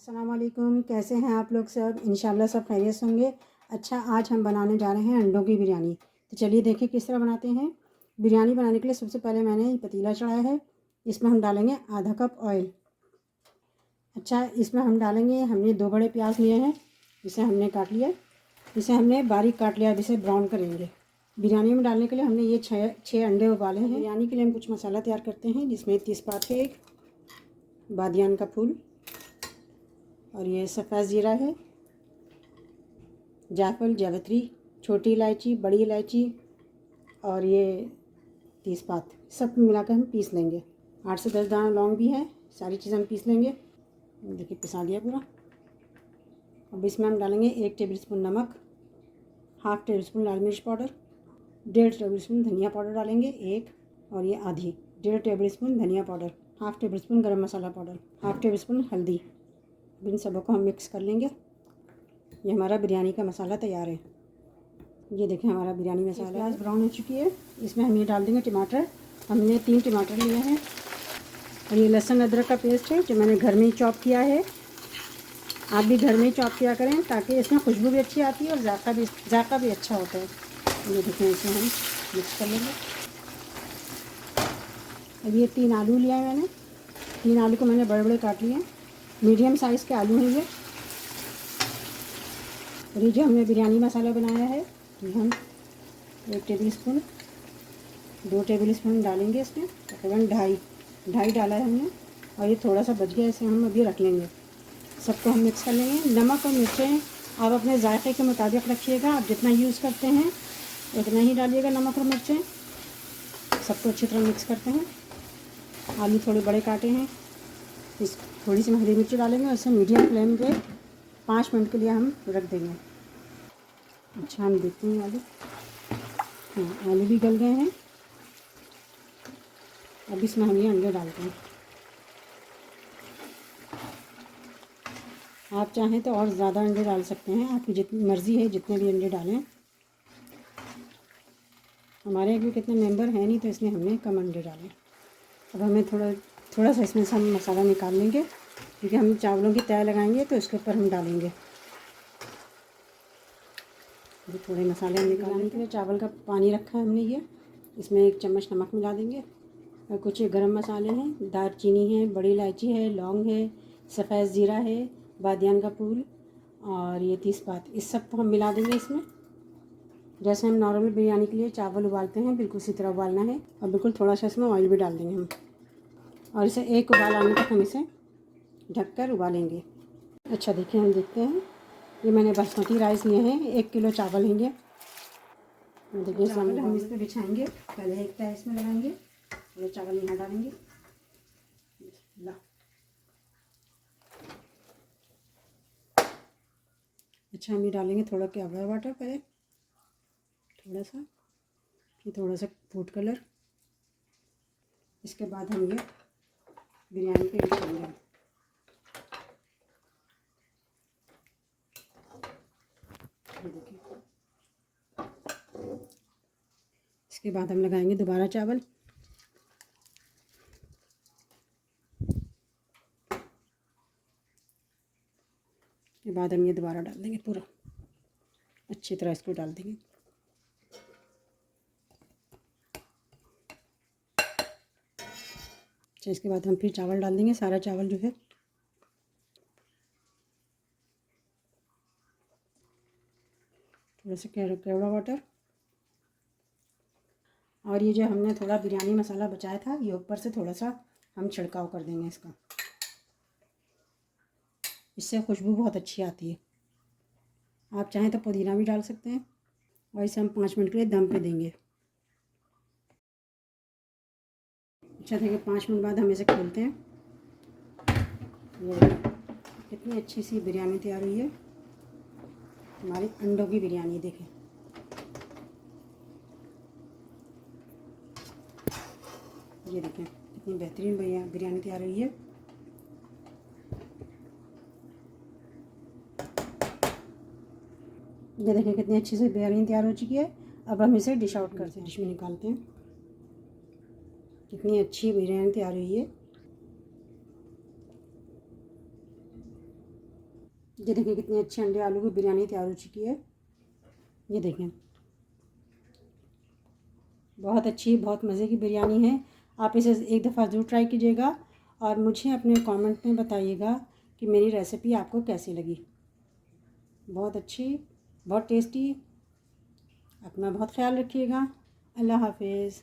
अस्सलाम वालेकुम, कैसे हैं आप लोग सब। इंशाल्लाह सब खैरियत से होंगे। अच्छा, आज हम बनाने जा रहे हैं अंडों की बिरयानी। तो चलिए देखिए किस तरह बनाते हैं। बिरयानी बनाने के लिए सबसे पहले मैंने पतीला चढ़ाया है। इसमें हम डालेंगे आधा कप ऑयल। अच्छा, इसमें हम डालेंगे, हमने 2 बड़े प्याज लिए हैं, जिसे हमने काट लिया, इसे हमने बारीक काट लिया। अब इसे ब्राउन करेंगे। बिरयानी में डालने के लिए हमने ये छः अंडे उबाले हैं। बिरयानी के लिए हम कुछ मसाला तैयार करते हैं, जिसमें तेज़पात है, एक बादियान का फूल, और ये सफ़ेद ज़ीरा है, जायफल, जावित्री, छोटी इलायची, बड़ी इलायची, और ये तेज़पात, सब मिलाकर हम पीस लेंगे। 8 से 10 दाना लौंग भी है। सारी चीज़ें हम पीस लेंगे। देखिए पिसा लिया पूरा। अब इसमें हम डालेंगे 1 टेबलस्पून नमक, हाफ़ टेबलस्पून लाल मिर्च पाउडर, 1.5 टेबलस्पून धनिया पाउडर डालेंगे, एक, और ये आधी 1.5 टेबलस्पून धनिया पाउडर, हाफ़ टेबलस्पून गरम मसाला पाउडर, हाफ़ टेबलस्पून हल्दी। इन सबों को हम मिक्स कर लेंगे। ये हमारा बिरयानी का मसाला तैयार है। ये देखें हमारा बिरयानी मसाला प्याज ब्राउन हो चुकी है। इसमें हम ये डाल देंगे टमाटर। हमने 3 टमाटर लिए हैं, और ये लहसुन अदरक का पेस्ट है जो मैंने घर में ही चॉप किया है। आप भी घर में ही चॉप किया करें, ताकि इसमें खुशबू भी अच्छी आती है और जायका भी अच्छा होता है। ये देखें, इसमें हम मिक्स कर लेंगे। अब ये 3 आलू लिया है मैंने। 3 आलू को मैंने बड़े बड़े काट लिए हैं। मीडियम साइज़ के आलू हैं ये। और ये जो हमने बिरयानी मसाला बनाया है, ये हम 1 टेबलस्पून 2 टेबलस्पून डालेंगे इसमें। तकरीबन ढाई डाला है हमने, और ये थोड़ा सा बच गया, इसे हम अभी रख लेंगे। सबको हम मिक्स कर लेंगे। नमक और मिर्चें आप अपने जायके के मुताबिक रखिएगा। आप जितना यूज़ करते हैं उतना ही डालिएगा नमक और मिर्चें। सबको अच्छी तरह मिक्स करते हैं। आलू थोड़े बड़े काटे हैं, इस थोड़ी सी हरी मिर्ची डालेंगे, और इसे मीडियम फ्लेम पे 5 मिनट के लिए हम रख देंगे। अच्छा, हम देखते हैं आलू। हाँ, आलू भी गल गए हैं। अब इसमें हम ये अंडे डालते हैं। आप चाहें तो और ज़्यादा अंडे डाल सकते हैं, आपकी जितनी मर्ज़ी है, जितने भी अंडे डालें। हमारे यहाँ कितने मेंबर हैं नहीं, तो इसलिए हमने कम अंडे डाले। अब हमें थोड़ा सा इसमें से हम मसाला निकाल लेंगे, क्योंकि हम चावलों की तय लगाएंगे तो इसके ऊपर हम डालेंगे। ये थोड़े मसाले हम निकालने के लिए चावल का पानी रखा है हमने ये। इसमें 1 चम्मच नमक मिला देंगे, और कुछ गरम मसाले हैं, दालचीनी है, बड़ी इलायची है, लौंग है, सफ़ेद ज़ीरा है, बादियान का फूल, और ये तेज़पात, इस सब को हम मिला देंगे इसमें। जैसे हम नॉर्मल बिरयानी के लिए चावल उबालते हैं, बिल्कुल उसी तरह उबालना है। और बिल्कुल थोड़ा सा इसमें ऑयल भी डाल देंगे हम, और इसे 1 उबाल आने तक हम इसे ढककर उबालेंगे। अच्छा, देखिए हम देखते हैं। ये मैंने बासमती राइस लिए हैं, 1 किलो चावल हैं ये। देखिए चावल हम इस पर बिछाएंगे। पहले एक तय इसमें लगाएंगे, और चावल यहाँ डालेंगे। अच्छा, हम ये डालेंगे थोड़ा केवड़ा वाटर पहले, थोड़ा सा फूड कलर। इसके बाद हम ये बिरयानी पे ऐड करेंगे। देखिए, इसके बाद हम लगाएंगे दोबारा चावल। के बाद हम ये दोबारा डाल देंगे, पूरा अच्छी तरह इसको डाल देंगे। अच्छा, इसके बाद हम फिर चावल डाल देंगे, सारा चावल जो है। थोड़ा सा केवड़ा वाटर, और ये जो हमने थोड़ा बिरयानी मसाला बचाया था, ये ऊपर से थोड़ा सा हम छिड़काव कर देंगे इसका। इससे खुशबू बहुत अच्छी आती है। आप चाहें तो पुदीना भी डाल सकते हैं, और इसे हम 5 मिनट के लिए दम पे देंगे। अच्छा, देखिए 5 मिनट बाद हम इसे खोलते हैं। ये कितनी अच्छी सी बिरयानी तैयार हुई है, हमारी अंडों की बिरयानी। देखें, ये देखें कितनी बेहतरीन बिरयानी तैयार हुई है। ये देखें कितनी अच्छी से बिरयानी तैयार हो चुकी है। अब हम इसे डिश आउट करते हैं, डिश में निकालते हैं। कितनी अच्छी बिरयानी तैयार हुई है। ये देखिए कितनी अच्छी अंडे आलू की बिरयानी तैयार हो चुकी है। ये देखें, बहुत अच्छी, बहुत मज़े की बिरयानी है। आप इसे एक दफ़ा ज़रूर ट्राई कीजिएगा और मुझे अपने कमेंट में बताइएगा कि मेरी रेसिपी आपको कैसी लगी। बहुत अच्छी, बहुत टेस्टी। अपना बहुत ख्याल रखिएगा। अल्लाह हाफिज़।